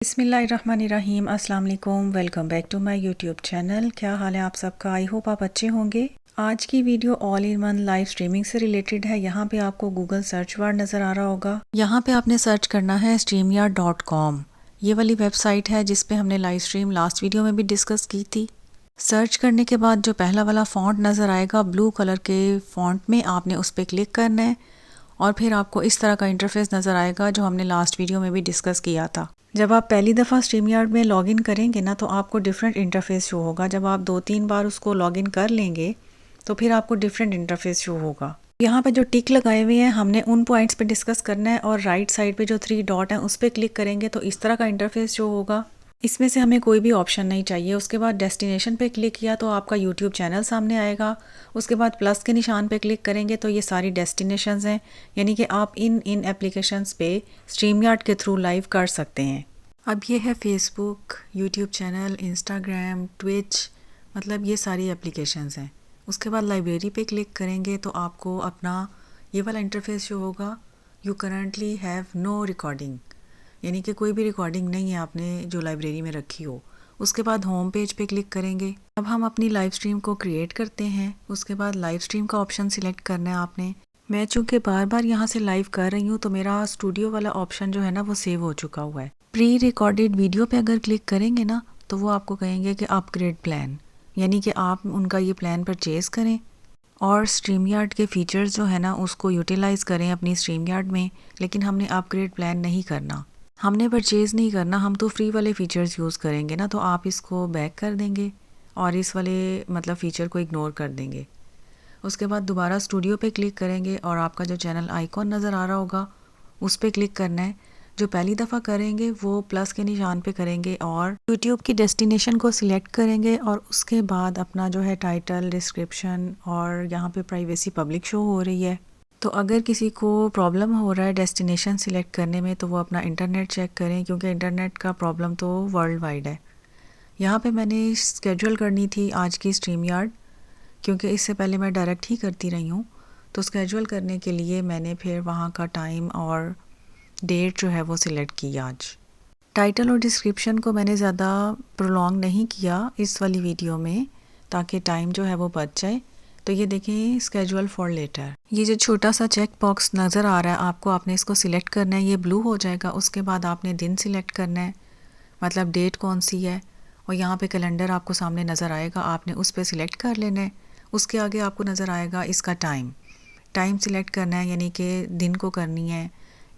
बिस्मिल्लाहिर्रहमानिर्रहीम। अस्सलाम वालेकुम। Welcome back to my YouTube channel. क्या हाल है आप सबका? आई होप आप अच्छे होंगे। आज की video all in one live streaming से रिलेटेड है। यहाँ पे आपको गूगल सर्च बार नज़र आ रहा होगा। यहाँ पे आपने सर्च करना है streamyard.com। ये वाली वेबसाइट है जिस पे हमने लाइव स्ट्रीम लास्ट वीडियो में भी डिस्कस की थी। सर्च करने के बाद जो पहला वाला फ़ॉन्ट नज़र आएगा ब्लू कलर के फ़ॉन्ट में, आपने उस पर क्लिक करना है और फिर आपको इस तरह का इंटरफेस नज़र आएगा जो हमने लास्ट वीडियो में भी डिस्कस किया था। जब आप पहली दफ़ा स्ट्रीमयार्ड में लॉगिन करेंगे ना तो आपको डिफरेंट इंटरफेस शो होगा। जब आप 2-3 बार उसको लॉगिन कर लेंगे तो फिर आपको डिफरेंट इंटरफेस शो होगा। यहाँ पे जो टिक लगाए हुए हैं हमने उन पॉइंट्स पे डिस्कस करना है और राइट साइड पे जो 3 डॉट हैं उस पर क्लिक करेंगे तो इस तरह का इंटरफेस शो होगा। इसमें से हमें कोई भी ऑप्शन नहीं चाहिए। उसके बाद डेस्टिनेशन पे क्लिक किया तो आपका यूट्यूब चैनल सामने आएगा। उसके बाद प्लस के निशान पे क्लिक करेंगे तो ये सारी डेस्टिनेशंस हैं, यानी कि आप इन एप्लीकेशंस पे स्ट्रीमयार्ड के थ्रू लाइव कर सकते हैं। अब ये है Facebook, YouTube channel, Instagram, Twitch, मतलब ये सारी एप्लीकेशंस हैं। उसके बाद लाइब्रेरी पे क्लिक करेंगे तो आपको अपना ये वाला इंटरफेस शो होगा। You currently have no recording, यानी कि कोई भी रिकॉर्डिंग नहीं है आपने जो लाइब्रेरी में रखी हो। उसके बाद होम पेज पे क्लिक करेंगे। अब हम अपनी लाइव स्ट्रीम को क्रिएट करते हैं। उसके बाद लाइव स्ट्रीम का ऑप्शन सिलेक्ट करना है आपने। मैं चूँकि बार बार यहाँ से लाइव कर रही हूँ तो मेरा स्टूडियो वाला ऑप्शन जो है ना वो सेव हो चुका हुआ है। प्री रिकॉर्डेड वीडियो पे अगर क्लिक करेंगे ना तो वो आपको कहेंगे कि अपग्रेड प्लान, यानी कि आप उनका ये प्लान परचेज़ करें और स्ट्रीमयार्ड के फीचर्स जो है ना उसको यूटिलाइज़ करें अपनी स्ट्रीमयार्ड में। लेकिन हमने अपग्रेड प्लान नहीं करना, हमने परचेज़ नहीं करना, हम तो फ्री वाले फ़ीचर्स यूज़ करेंगे ना। तो आप इसको बैक कर देंगे और इस वाले मतलब फ़ीचर को इग्नोर कर देंगे। उसके बाद दोबारा स्टूडियो पे क्लिक करेंगे और आपका जो चैनल आइकॉन नज़र आ रहा होगा उस पर क्लिक करना है। जो पहली दफ़ा करेंगे वो प्लस के निशान पे करेंगे और यूट्यूब की डेस्टिनेशन को सिलेक्ट करेंगे और उसके बाद अपना जो है टाइटल, डिस्क्रिप्शन और यहाँ पे प्राइवेसी पब्लिक शो हो रही है। तो अगर किसी को प्रॉब्लम हो रहा है डेस्टिनेशन सिलेक्ट करने में तो वो अपना इंटरनेट चेक करें, क्योंकि इंटरनेट का प्रॉब्लम तो वर्ल्ड वाइड है। यहाँ पे मैंने स्केड्यूल करनी थी आज की स्ट्रीमयार्ड, क्योंकि इससे पहले मैं डायरेक्ट ही करती रही हूँ। तो स्केड्यूल करने के लिए मैंने फिर वहाँ का टाइम और डेट जो है वो सिलेक्ट की आज। टाइटल और डिस्क्रिप्शन को मैंने ज़्यादा प्रोलॉन्ग नहीं किया इस वाली वीडियो में ताकि टाइम जो है वो बच जाए। तो ये देखें स्केड्यूल फॉर लेटर, ये जो छोटा सा चेक बॉक्स नज़र आ रहा है आपको, आपने इसको सिलेक्ट करना है। ये ब्लू हो जाएगा। उसके बाद आपने दिन सिलेक्ट करना है, मतलब डेट कौन सी है, और यहाँ पे कैलेंडर आपको सामने नज़र आएगा, आपने उस पर सिलेक्ट कर लेना है। उसके आगे आपको नज़र आएगा इसका टाइम सिलेक्ट करना है, यानी कि दिन को करनी है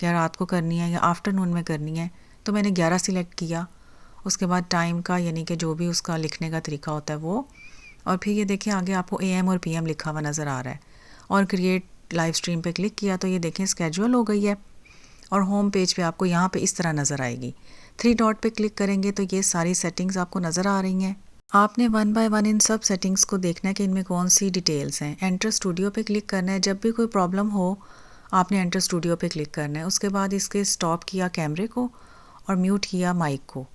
या रात को करनी है या आफ्टरनून में करनी है। तो मैंने 11 सिलेक्ट किया। उसके बाद टाइम का, यानी कि जो भी उसका लिखने का तरीका होता है वो, और फिर ये देखें आगे आपको AM और PM लिखा हुआ नज़र आ रहा है। और क्रिएट लाइव स्ट्रीम पे क्लिक किया तो ये देखें स्केड्यूल हो गई है और होम पेज पे आपको यहाँ पे इस तरह नज़र आएगी। 3 डॉट पे क्लिक करेंगे तो ये सारी सेटिंग्स आपको नज़र आ रही हैं। आपने 1 बाय 1 इन सब सेटिंग्स को देखना है कि इनमें कौन सी डिटेल्स हैं। एंटर स्टूडियो पे क्लिक करना है। जब भी कोई प्रॉब्लम हो आपने एंटर स्टूडियो पे क्लिक करना है। उसके बाद इसके स्टॉप किया कैमरे को और म्यूट किया माइक को।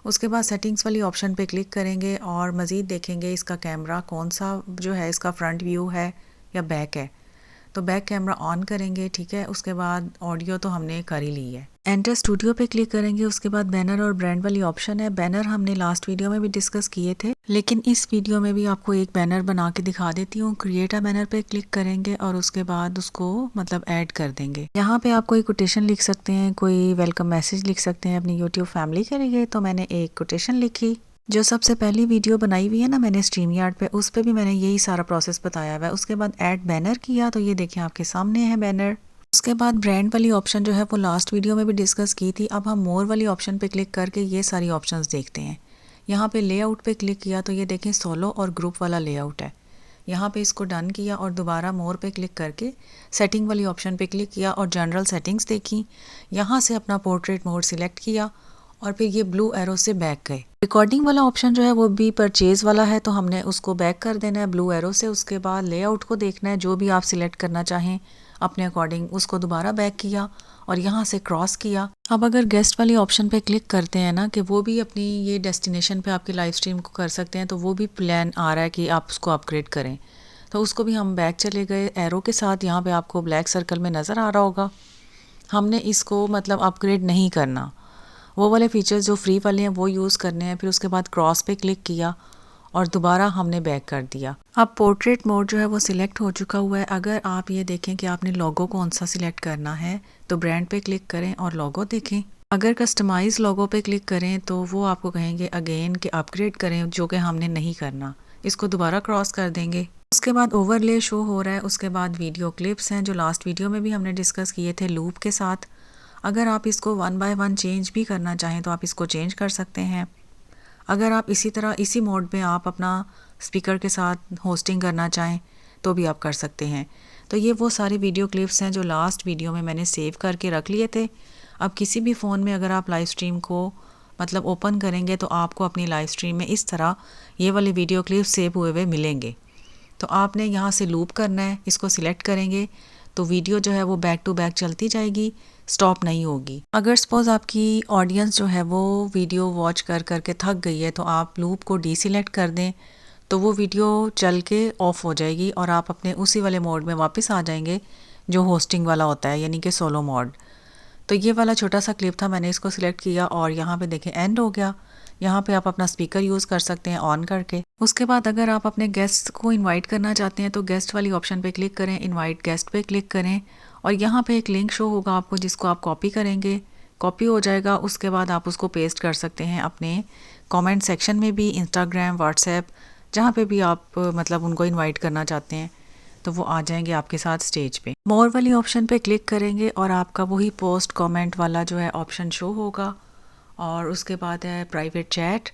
उसके बाद सेटिंग्स वाली ऑप्शन पे क्लिक करेंगे और मज़ीद देखेंगे इसका कैमरा कौन सा जो है, इसका फ्रंट व्यू है या बैक है। तो बैक कैमरा ऑन करेंगे, ठीक है। उसके बाद ऑडियो तो हमने कर ही ली है। एंटर स्टूडियो पे क्लिक करेंगे। उसके बाद बैनर और ब्रांड वाली ऑप्शन है। बैनर हमने लास्ट वीडियो में भी डिस्कस किए थे, लेकिन इस वीडियो में भी आपको एक बैनर बना के दिखा देती हूँ। क्रिएट अ बैनर पे क्लिक करेंगे और उसके बाद उसको मतलब ऐड कर देंगे। यहाँ पे आप कोई कोटेशन लिख सकते हैं, कोई वेलकम मैसेज लिख सकते हैं अपनी यूट्यूब फैमिली के लिए। तो मैंने एक कोटेशन लिखी। जो सबसे पहली वीडियो बनाई हुई है ना मैंने स्ट्रीमयार्ड पे, उस पे भी मैंने यही सारा प्रोसेस बताया हुआ है। उसके बाद ऐड बैनर किया तो ये देखें आपके सामने है बैनर। उसके बाद ब्रांड वाली ऑप्शन जो है वो लास्ट वीडियो में भी डिस्कस की थी। अब हम मोर वाली ऑप्शन पे क्लिक करके ये सारी ऑप्शंस देखते हैं। यहाँ पे लेआउट पे क्लिक किया तो ये देखें सोलो और ग्रुप वाला लेआउट है। यहाँ पे इसको डन किया और दोबारा मोर पे क्लिक करके सेटिंग वाली ऑप्शन पे क्लिक किया और जनरल सेटिंग्स देखी। यहाँ से अपना पोर्ट्रेट मोड सिलेक्ट किया और फिर ये ब्लू एरो से बैक गए। रिकॉर्डिंग वाला ऑप्शन जो है वो भी परचेज वाला है, तो हमने उसको बैक कर देना है ब्लू एरो से। उसके बाद लेआउट को देखना है, जो भी आप सिलेक्ट करना चाहें अपने अकॉर्डिंग, उसको दोबारा बैक किया और यहाँ से क्रॉस किया। अब अगर गेस्ट वाली ऑप्शन पे क्लिक करते हैं ना कि वो भी अपनी ये डेस्टिनेशन पे आपकी लाइव स्ट्रीम को कर सकते हैं, तो वो भी प्लान आ रहा है कि आप उसको अपग्रेड करें। तो उसको भी हम बैक चले गए एरो के साथ। यहाँ पे आपको ब्लैक सर्कल में नज़र आ रहा होगा। हमने इसको मतलब अपग्रेड नहीं करना, वो वाले फीचर्स जो फ्री वाले हैं वो यूज़ करने हैं। फिर उसके बाद क्रॉस पे क्लिक किया और दोबारा हमने बैक कर दिया। अब पोर्ट्रेट मोड जो है वो सिलेक्ट हो चुका हुआ है। अगर आप ये देखें कि आपने लोगो कौन सा सिलेक्ट करना है तो ब्रांड पे क्लिक करें और लोगो देखें। अगर कस्टमाइज लोगो पे क्लिक करें तो वो आपको कहेंगे अगेन कि अपग्रेड करें, जो कि हमने नहीं करना। इसको दोबारा क्रॉस कर देंगे। उसके बाद ओवरले शो हो रहा है। उसके बाद वीडियो क्लिप्स हैं जो लास्ट वीडियो में भी हमने डिस्कस किए थे लूप के साथ। अगर आप इसको 1 बाय 1 चेंज भी करना चाहें तो आप इसको चेंज कर सकते हैं। अगर आप इसी तरह इसी मोड में आप अपना स्पीकर के साथ होस्टिंग करना चाहें तो भी आप कर सकते हैं। तो ये वो सारे वीडियो क्लिप्स हैं जो लास्ट वीडियो में मैंने सेव करके रख लिए थे। अब किसी भी फ़ोन में अगर आप लाइव स्ट्रीम को मतलब ओपन करेंगे तो आपको अपनी लाइव स्ट्रीम में इस तरह ये वाले वीडियो क्लिप्स सेव हुए हुए मिलेंगे। तो आपने यहाँ से लूप करना है, इसको सिलेक्ट करेंगे तो वीडियो जो है वो बैक टू बैक चलती जाएगी, स्टॉप नहीं होगी। अगर सपोज़ आपकी ऑडियंस जो है वो वीडियो वॉच कर करके थक गई है तो आप लूप को डीसिलेक्ट कर दें तो वो वीडियो चल के ऑफ हो जाएगी और आप अपने उसी वाले मोड में वापस आ जाएंगे जो होस्टिंग वाला होता है, यानी कि सोलो मोड। तो ये वाला छोटा सा क्लिप था, मैंने इसको सिलेक्ट किया और यहाँ पे देखें एंड हो गया। यहाँ पे आप अपना स्पीकर यूज़ कर सकते हैं ऑन करके। उसके बाद अगर आप अपने गेस्ट को इनवाइट करना चाहते हैं तो गेस्ट वाली ऑप्शन पे क्लिक करें, इनवाइट गेस्ट पे क्लिक करें और यहाँ पे एक लिंक शो होगा आपको जिसको आप कॉपी करेंगे, कॉपी हो जाएगा। उसके बाद आप उसको पेस्ट कर सकते हैं अपने कमेंट सेक्शन में भी, इंस्टाग्राम, व्हाट्सएप, जहाँ पे भी आप मतलब उनको इनवाइट करना चाहते हैं तो वो आ जाएंगे आपके साथ स्टेज पे। मोर वाली ऑप्शन पे क्लिक करेंगे और आपका वही पोस्ट कमेंट वाला जो है ऑप्शन शो होगा। और उसके बाद है प्राइवेट चैट।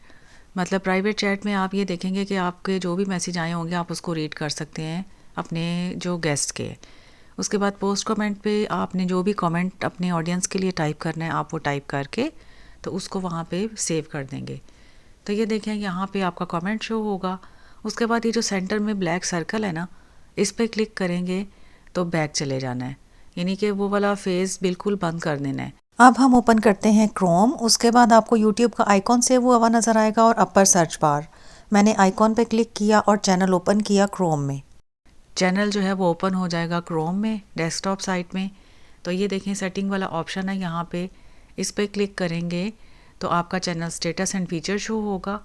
मतलब प्राइवेट चैट में आप ये देखेंगे कि आपके जो भी मैसेज आए होंगे आप उसको रीड कर सकते हैं अपने जो गेस्ट के। उसके बाद पोस्ट कमेंट पे आपने जो भी कमेंट अपने ऑडियंस के लिए टाइप करना है आप वो टाइप करके तो उसको वहाँ पे सेव कर देंगे। तो ये देखें यहाँ पे आपका कमेंट शो होगा। उसके बाद ये जो सेंटर में ब्लैक सर्कल है ना, इस पर क्लिक करेंगे तो बैक चले जाना है, यानी कि वो वाला फेस बिल्कुल बंद कर देना है। अब हम ओपन करते हैं क्रोम। उसके बाद आपको यूट्यूब का आइकॉन सेव हुआ हुआ नज़र आएगा और अपर सर्च बार। मैंने आइकॉन पे क्लिक किया और चैनल ओपन किया क्रोम में। चैनल जो है वो ओपन हो जाएगा क्रोम में डेस्कटॉप साइट में। तो ये देखें सेटिंग वाला ऑप्शन है यहाँ पे, इस पर क्लिक करेंगे तो आपका channel status and feature show होगा।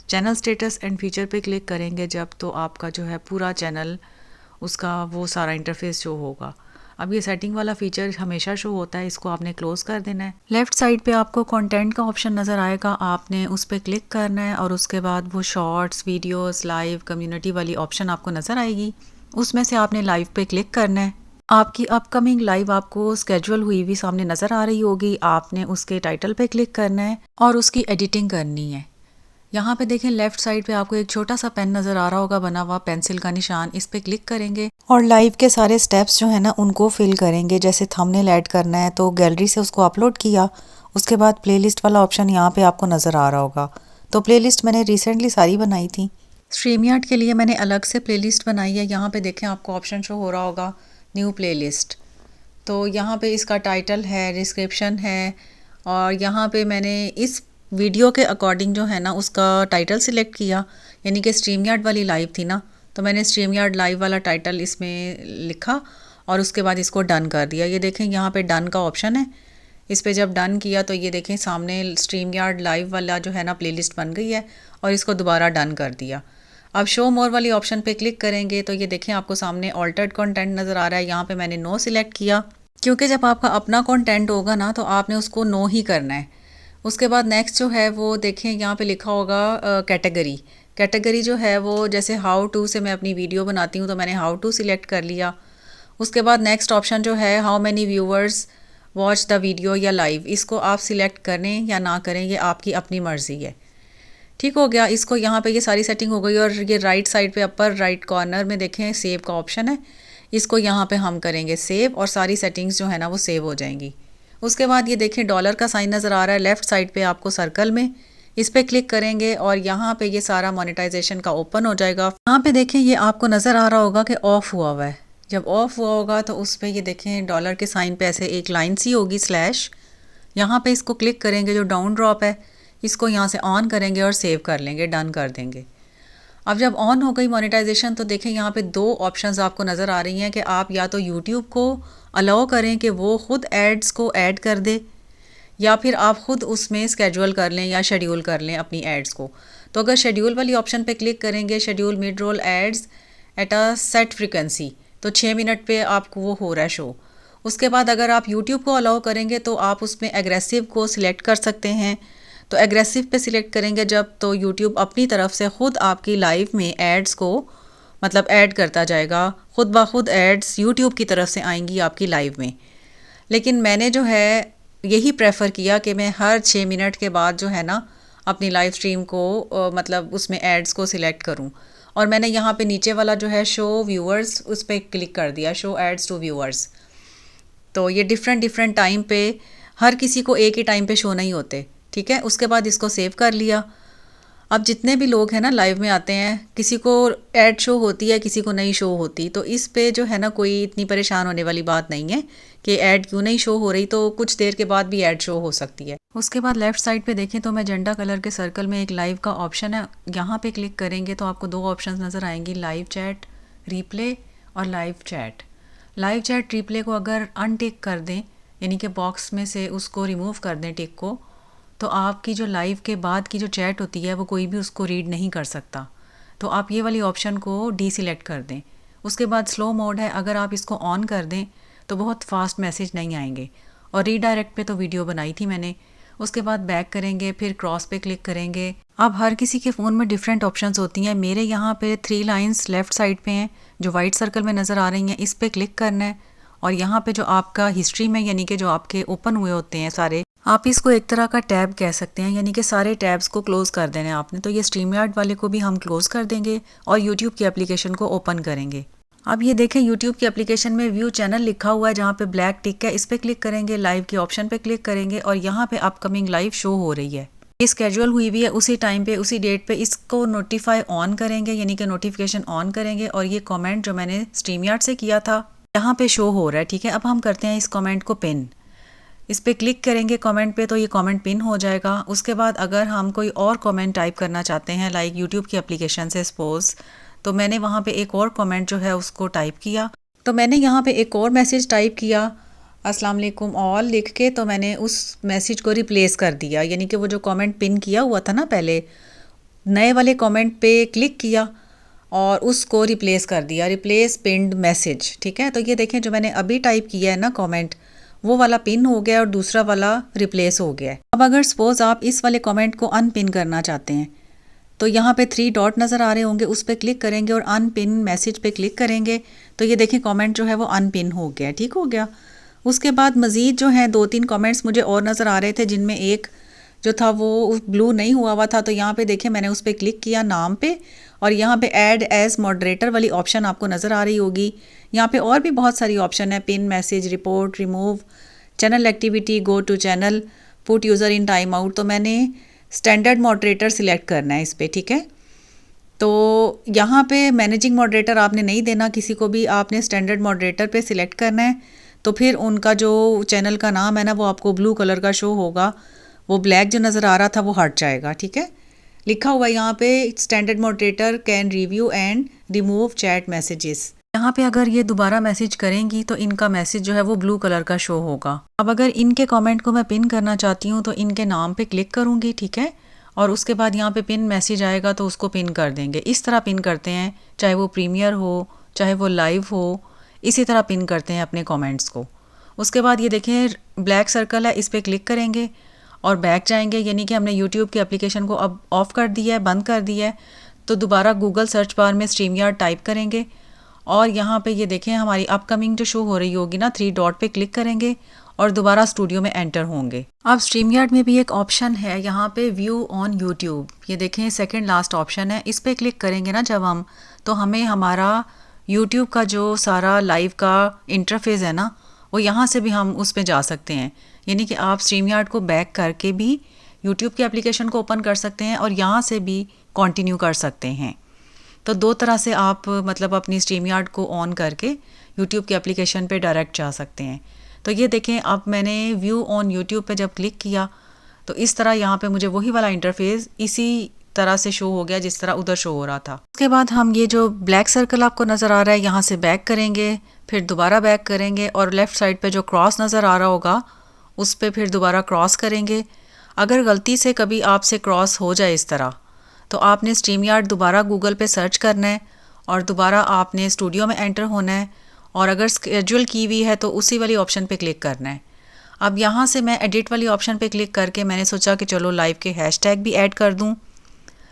चैनल स्टेटस एंड फीचर पे क्लिक करेंगे जब तो आपका जो है पूरा चैनल उसका वो सारा इंटरफेस शो होगा। अब ये सेटिंग वाला फीचर हमेशा शो होता है, इसको आपने क्लोज कर देना है। लेफ्ट साइड पे आपको कंटेंट का ऑप्शन नज़र आएगा, आपने उस पर क्लिक करना है और उसके बाद वो शॉर्ट्स, वीडियोस, लाइव, कम्युनिटी वाली ऑप्शन आपको नज़र आएगी, उसमें से आपने लाइव पे क्लिक करना है। आपकी अपकमिंग लाइव आपको स्केड्यूल हुई हुई सामने नज़र आ रही होगी, आपने उसके टाइटल पे क्लिक करना है और उसकी एडिटिंग करनी है। यहाँ पे देखें लेफ्ट साइड पे आपको एक छोटा सा पेन नज़र आ रहा होगा बना हुआ पेंसिल का निशान, इस पे क्लिक करेंगे और लाइव के सारे स्टेप्स जो है ना उनको फिल करेंगे। जैसे थंबनेल ऐड करना है तो गैलरी से उसको अपलोड किया, उसके बाद प्लेलिस्ट वाला ऑप्शन यहाँ पे आपको नज़र आ रहा होगा। तो प्लेलिस्ट मैंने रिसेंटली सारी बनाई थी। स्ट्रीमयार्ड के लिए मैंने अलग से प्लेलिस्ट बनाई है। यहाँ पे देखें आपको ऑप्शन शो हो रहा होगा न्यू प्लेलिस्ट। तो यहाँ पे इसका टाइटल है, डिस्क्रिप्शन है और यहाँ पे मैंने इस वीडियो के अकॉर्डिंग जो है ना उसका टाइटल सिलेक्ट किया, यानी कि स्ट्रीमयार्ड वाली लाइव थी ना तो मैंने स्ट्रीमयार्ड लाइव वाला टाइटल इसमें लिखा और उसके बाद इसको डन कर दिया। ये देखें यहाँ पे डन का ऑप्शन है, इस पे जब डन किया तो ये देखें सामने स्ट्रीमयार्ड लाइव वाला जो है ना प्लेलिस्ट बन गई है और इसको दोबारा डन कर दिया। अब शो मोर वाली ऑप्शन पे क्लिक करेंगे तो ये देखें आपको सामने ऑल्टर्ड कंटेंट नज़र आ रहा है। यहाँ पे मैंने नो सिलेक्ट किया क्योंकि जब आपका अपना कंटेंट होगा ना तो आपने उसको नो ही करना है। उसके बाद नेक्स्ट जो है वो देखें यहाँ पे लिखा होगा कैटेगरी। कैटेगरी जो है वो जैसे हाउ टू से मैं अपनी वीडियो बनाती हूँ तो मैंने हाउ टू सिलेक्ट कर लिया। उसके बाद नेक्स्ट ऑप्शन जो है how many viewers watch the video या लाइव, इसको आप सिलेक्ट करें या ना करें ये आपकी अपनी मर्ज़ी है। ठीक हो गया, इसको यहाँ पे ये सारी सेटिंग हो गई और ये राइट साइड पे अपर राइट कॉर्नर में देखें सेव का ऑप्शन है, इसको यहाँ पे हम करेंगे सेव और सारी सेटिंग्स जो है ना वो सेव हो जाएंगी। उसके बाद ये देखें डॉलर का साइन नज़र आ रहा है लेफ़्ट साइड पे आपको सर्कल में, इस पर क्लिक करेंगे और यहाँ पे ये सारा मोनेटाइजेशन का ओपन हो जाएगा। यहाँ पे देखें ये आपको नज़र आ रहा होगा कि ऑफ़ हुआ हुआ है। जब ऑफ़ हुआ होगा तो उस पर ये देखें डॉलर के साइन पे ऐसे एक लाइन सी होगी स्लैश, यहाँ पे इसको क्लिक करेंगे जो डाउन ड्रॉप है इसको यहाँ से ऑन करेंगे और सेव कर लेंगे, डन कर देंगे। अब जब ऑन हो गई मोनेटाइजेशन तो देखें यहाँ पे दो ऑप्शंस आपको नज़र आ रही हैं कि आप या तो यूट्यूब को अलाउ करें कि वो ख़ुद एड्स को ऐड कर दे या फिर आप ख़ुद उसमें स्केड्यूल कर लें या शेड्यूल कर लें अपनी एड्स को। तो अगर शेड्यूल वाली ऑप्शन पे क्लिक करेंगे, schedule mid roll ads at a set frequency, तो 6 मिनट पे आपको वो हो रहा है शो। उसके बाद अगर आप यूट्यूब को अलाउ करेंगे तो आप उसमें एग्रेसिव को सिलेक्ट कर सकते हैं। तो एग्रेसिव पे सिलेक्ट करेंगे जब, तो यूट्यूब अपनी तरफ से ख़ुद आपकी लाइव में एड्स को मतलब ऐड करता जाएगा, ख़ुद ब खुद एड्स यूट्यूब की तरफ से आएंगी आपकी लाइव में। लेकिन मैंने जो है यही प्रेफर किया कि मैं हर 6 मिनट के बाद जो है ना अपनी लाइव स्ट्रीम को मतलब उसमें एड्स को सिलेक्ट करूं। और मैंने यहाँ पे नीचे वाला जो है शो व्यूअर्स, उस पर क्लिक कर दिया, शो एड्स टू व्यूअर्स। तो ये डिफरेंट टाइम पे, हर किसी को एक ही टाइम पे शो नहीं होते, ठीक है। उसके बाद इसको सेव कर लिया। अब जितने भी लोग हैं ना लाइव में आते हैं, किसी को ऐड शो होती है, किसी को नहीं शो होती, तो इस पे जो है ना कोई इतनी परेशान होने वाली बात नहीं है कि ऐड क्यों नहीं शो हो रही, तो कुछ देर के बाद भी ऐड शो हो सकती है। उसके बाद लेफ़्ट साइड पे देखें तो मैजेंटा कलर के सर्कल में एक लाइव का ऑप्शन है, यहाँ पे क्लिक करेंगे तो आपको 2 ऑप्शन नज़र आएंगी, लाइव चैट रिप्ले और live chat. Live chat replay को अगर अनटिक कर दें, यानी कि बॉक्स में से उसको रिमूव कर दें टिक को, तो आपकी जो लाइव के बाद की जो चैट होती है वो कोई भी उसको रीड नहीं कर सकता। तो आप ये वाली ऑप्शन को डी सिलेक्ट कर दें। उसके बाद स्लो मोड है, अगर आप इसको ऑन कर दें तो बहुत फास्ट मैसेज नहीं आएंगे। और रीडायरेक्ट पे तो वीडियो बनाई थी मैंने। उसके बाद बैक करेंगे, फिर क्रॉस पे क्लिक करेंगे। अब हर किसी के फ़ोन में डिफरेंट ऑप्शंस होती हैं। मेरे यहाँ पे 3 लाइंस लेफ़्ट साइड पे हैं जो वाइट सर्कल में नज़र आ रही हैं, इस पर क्लिक करना है। और यहाँ पे जो आपका हिस्ट्री में यानी कि जो आपके ओपन हुए होते हैं सारे, आप इसको एक तरह का टैब कह सकते हैं, यानी कि सारे टैब्स को क्लोज़ कर देना है आपने। तो ये स्ट्रीमयार्ड वाले को भी हम क्लोज़ कर देंगे और यूट्यूब की एप्लीकेशन को ओपन करेंगे। अब ये देखें यूट्यूब की एप्लीकेशन में व्यू चैनल लिखा हुआ है, जहाँ पे ब्लैक टिक है, इस पर क्लिक करेंगे, लाइव के ऑप्शन पे क्लिक करेंगे और यहाँ पे अपकमिंग लाइव शो हो रही है। ये स्केड्यूल हुई भी है उसी टाइम पे, उसी डेट पे। इसको नोटिफाई ऑन करेंगे, यानी कि नोटिफिकेशन ऑन करेंगे और ये कमेंट जो मैंने स्ट्रीमयार्ड से किया था यहाँ पे शो हो रहा है, ठीक है। अब हम करते हैं इस कमेंट को पिन। इस पर क्लिक करेंगे कमेंट पे, तो ये कमेंट पिन हो जाएगा। उसके बाद अगर हम कोई और कमेंट टाइप करना चाहते हैं, लाइक यूट्यूब की एप्लीकेशन से सपोज, तो मैंने वहाँ पे एक और कमेंट जो है उसको टाइप किया। तो मैंने यहाँ पे एक और मैसेज टाइप किया, अस्सलाम वालेकुम ऑल लिख के, तो मैंने उस मैसेज को रिप्लेस कर दिया, यानी कि वो जो कमेंट पिन किया हुआ था ना पहले, नए वाले कमेंट पे क्लिक किया और उसको रिप्लेस कर दिया, रिप्लेस पिन्ड मैसेज, ठीक है। तो ये देखें जो मैंने अभी टाइप किया है ना कमेंट, वो वाला पिन हो गया और दूसरा वाला रिप्लेस हो गया है। अब अगर सपोज आप इस वाले कमेंट को अनपिन करना चाहते हैं, तो यहाँ पे 3 डॉट नज़र आ रहे होंगे, उस पर क्लिक करेंगे और अनपिन मैसेज पे क्लिक करेंगे, तो ये देखें कमेंट जो है वो अनपिन हो गया, ठीक हो गया। उसके बाद मज़ीद जो है 2-3 कमेंट्स मुझे और नज़र आ रहे थे, जिनमें एक जो था वो ब्लू नहीं हुआ था, तो यहाँ पे देखें मैंने उस पर क्लिक किया नाम पे, और यहाँ पे ऐड एज मॉडरेटर वाली ऑप्शन आपको नज़र आ रही होगी। यहाँ पे और भी बहुत सारी ऑप्शन है, pin message, report, remove, channel activity, go to channel, put user in time out. तो मैंने स्टैंडर्ड मॉडरेटर सिलेक्ट करना है इस पर, ठीक है। तो यहाँ पे मैनेजिंग मॉडरेटर आपने नहीं देना किसी को भी, आपने स्टैंडर्ड मॉडरेटर पे सिलेक्ट करना है। तो फिर उनका जो चैनल का नाम है ना वो आपको ब्लू कलर का शो होगा, वो ब्लैक जो नज़र आ रहा था वो हट जाएगा, ठीक है। लिखा हुआ यहाँ पे standard moderator can review and remove chat messages. यहाँ पे अगर ये दोबारा मैसेज करेंगी तो इनका मैसेज जो है वो ब्लू कलर का शो होगा। अब अगर इनके कमेंट को मैं पिन करना चाहती हूँ तो इनके नाम पे क्लिक करूँगी, ठीक है, और उसके बाद यहाँ पे पिन मैसेज आएगा तो उसको पिन कर देंगे। इस तरह पिन करते हैं, चाहे वो प्रीमियर हो चाहे वो लाइव हो, इसी तरह पिन करते हैं अपने कमेंट्स को। उसके बाद ये देखें ब्लैक सर्कल है, इस पर क्लिक करेंगे और बैक जाएंगे, यानी कि हमने यूट्यूब की एप्लीकेशन को अब ऑफ़ कर दिया है, बंद कर दिया है। तो दोबारा गूगल सर्च बार में स्ट्रीमयार्ड टाइप करेंगे और यहाँ पे ये देखें हमारी अपकमिंग जो शो हो रही होगी ना, 3 डॉट पे क्लिक करेंगे और दोबारा स्टूडियो में एंटर होंगे। अब स्ट्रीमयार्ड में भी एक ऑप्शन है यहाँ पे व्यू ऑन यूट्यूब, ये देखें सेकंड लास्ट ऑप्शन है, इस पर क्लिक करेंगे ना जब हम, तो हमें हमारा यूट्यूब का जो सारा लाइव का इंटरफेस है ना वो यहाँ से भी हम उस पर जा सकते हैं। यानी कि आप स्ट्रीमयार्ड को बैक करके भी यूट्यूब की एप्लीकेशन को ओपन कर सकते हैं और यहाँ से भी कंटिन्यू कर सकते हैं। तो 2 तरह से आप मतलब अपनी स्ट्रीमयार्ड को ऑन करके यूट्यूब की एप्लीकेशन पे डायरेक्ट जा सकते हैं। तो ये देखें अब मैंने व्यू ऑन यूट्यूब पे जब क्लिक किया तो इस तरह यहाँ पे मुझे वही वाला इंटरफेस इसी तरह से शो हो गया जिस तरह उधर शो हो रहा था। उसके बाद हम ये जो ब्लैक सर्कल आपको नज़र आ रहा है यहाँ से बैक करेंगे, फिर दोबारा बैक करेंगे और लेफ़्ट साइड पे जो क्रॉस नज़र आ रहा होगा उस पर फिर दोबारा क्रॉस करेंगे। अगर गलती से कभी आपसे क्रॉस हो जाए इस तरह, तो आपने StreamYard दोबारा गूगल पे सर्च करना है और दोबारा आपने स्टूडियो में एंटर होना है, और अगर स्केड्यूल की हुई है तो उसी वाली ऑप्शन पे क्लिक करना है। अब यहाँ से मैं एडिट वाली ऑप्शन पे क्लिक करके मैंने सोचा कि चलो लाइव के हैशटैग भी ऐड कर दूँ।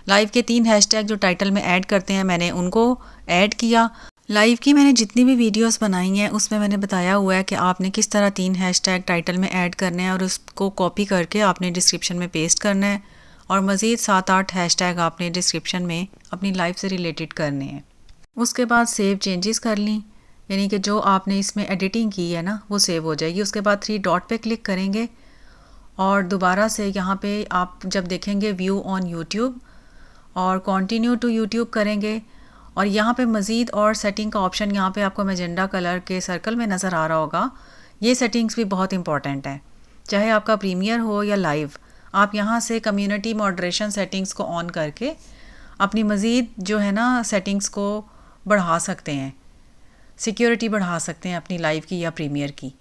लाइव के 3 हैशटैग जो टाइटल में ऐड करते हैं, मैंने उनको ऐड किया। लाइव की मैंने जितनी भी वीडियोस बनाई हैं उसमें मैंने बताया हुआ है कि आपने किस तरह 3 हैशटैग टाइटल में ऐड करने हैं और उसको कॉपी करके आपने डिस्क्रिप्शन में पेस्ट करना है, और मज़ीद 7-8 हैशटैग आपने डिस्क्रिप्शन में अपनी लाइफ से रिलेटेड करने हैं। उसके बाद सेव चेंजेस कर ली, यानी कि जो आपने इसमें एडिटिंग की है ना वो सेव हो जाएगी। उसके बाद 3 डॉट पे क्लिक करेंगे और दोबारा से यहाँ पे आप जब देखेंगे व्यू ऑन यूट्यूब और कंटिन्यू टू यूट्यूब करेंगे, और यहाँ पे मज़ीद और सेटिंग का ऑप्शन यहाँ पे आपको मैजेंडा कलर के सर्कल में नज़र आ रहा होगा। ये सेटिंग्स भी बहुत इंपॉर्टेंट है, चाहे आपका प्रीमियर हो या लाइव। आप यहाँ से कम्युनिटी मॉडरेशन सेटिंग्स को ऑन करके अपनी मज़ीद जो है ना सेटिंग्स को बढ़ा सकते हैं, सिक्योरिटी बढ़ा सकते हैं अपनी लाइव की या प्रीमियर की।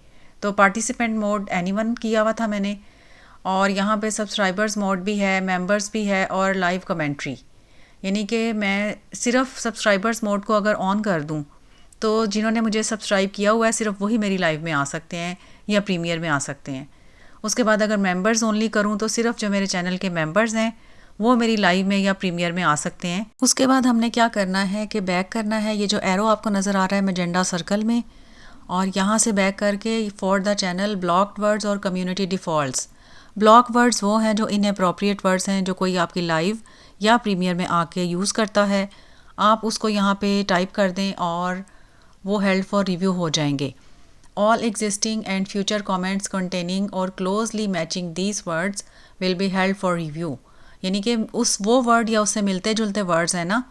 तो पार्टिसिपेंट मोड एनीवन किया हुआ था मैंने, और यहाँ पे सब्सक्राइबर्स मोड भी है, मेंबर्स भी है, और लाइव कमेंट्री। यानी कि मैं सिर्फ सब्सक्राइबर्स मोड को अगर ऑन कर दूँ तो जिन्होंने मुझे सब्सक्राइब किया हुआ है सिर्फ वही मेरी लाइव में आ सकते हैं या प्रीमियर में आ सकते हैं। उसके बाद अगर मेंबर्स ओनली करूँ तो सिर्फ जो मेरे चैनल के मेंबर्स हैं वो मेरी लाइव में या प्रीमियर में आ सकते हैं। उसके बाद हमने क्या करना है कि बैक करना है। ये जो एरो आपको नज़र आ रहा है मैजेंडा सर्कल में, और यहाँ से बैक करके for the channel blocked words और कम्युनिटी डिफ़ॉल्ट्स। ब्लॉक वर्ड्स वो हैं जो इनअप्रोप्रिएट वर्ड्स हैं जो कोई आपकी लाइव या प्रीमियर में आके यूज़ करता है, आप उसको यहाँ पे टाइप कर दें और वो हेल्ड फॉर रिव्यू हो जाएंगे। All existing and future comments containing or closely matching these words will be held for review, यानी कि वो वर्ड या उससे मिलते जुलते वर्ड्स हैं ना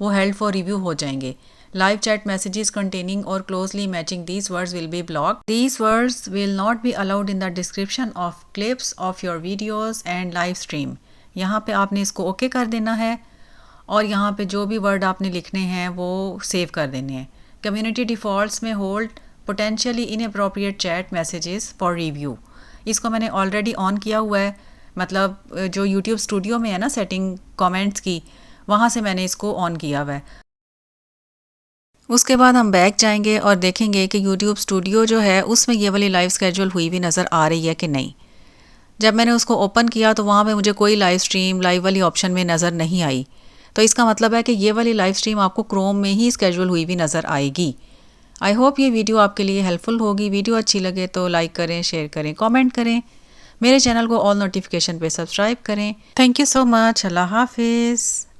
वो हेल्ड फॉर रिव्यू हो जाएंगे। Live chat messages containing or closely matching these words will be blocked. These words will not be allowed in the description of clips of your videos and live stream. यहाँ पे आपने इसको okay कर देना है, और यहाँ पे जो भी वर्ड आपने लिखने हैं वो सेव कर देने हैं। कम्युनिटी डिफ़ॉल्ट्स में hold potentially inappropriate chat messages for review, इसको मैंने ऑलरेडी ऑन किया हुआ है, मतलब जो यूट्यूब स्टूडियो में है ना सेटिंग कमेंट्स की, वहाँ से मैंने इसको ऑन किया हुआ है। उसके बाद हम बैक जाएंगे और देखेंगे कि YouTube स्टूडियो जो है उसमें ये वाली लाइव स्केड्यूल हुई भी नज़र आ रही है कि नहीं। जब मैंने उसको ओपन किया तो वहाँ पे मुझे कोई लाइव स्ट्रीम लाइव वाली ऑप्शन में नज़र नहीं आई, तो इसका मतलब है कि ये वाली लाइव स्ट्रीम आपको क्रोम में ही स्केड्यूल हुई भी नज़र आएगी। आई होप ये वीडियो आपके लिए हेल्पफुल होगी। वीडियो अच्छी लगे तो लाइक करें, शेयर करें, कॉमेंट करें, मेरे चैनल को ऑल नोटिफिकेशन पर सब्सक्राइब करें। Thank you so much. अल्लाह हाफिज़।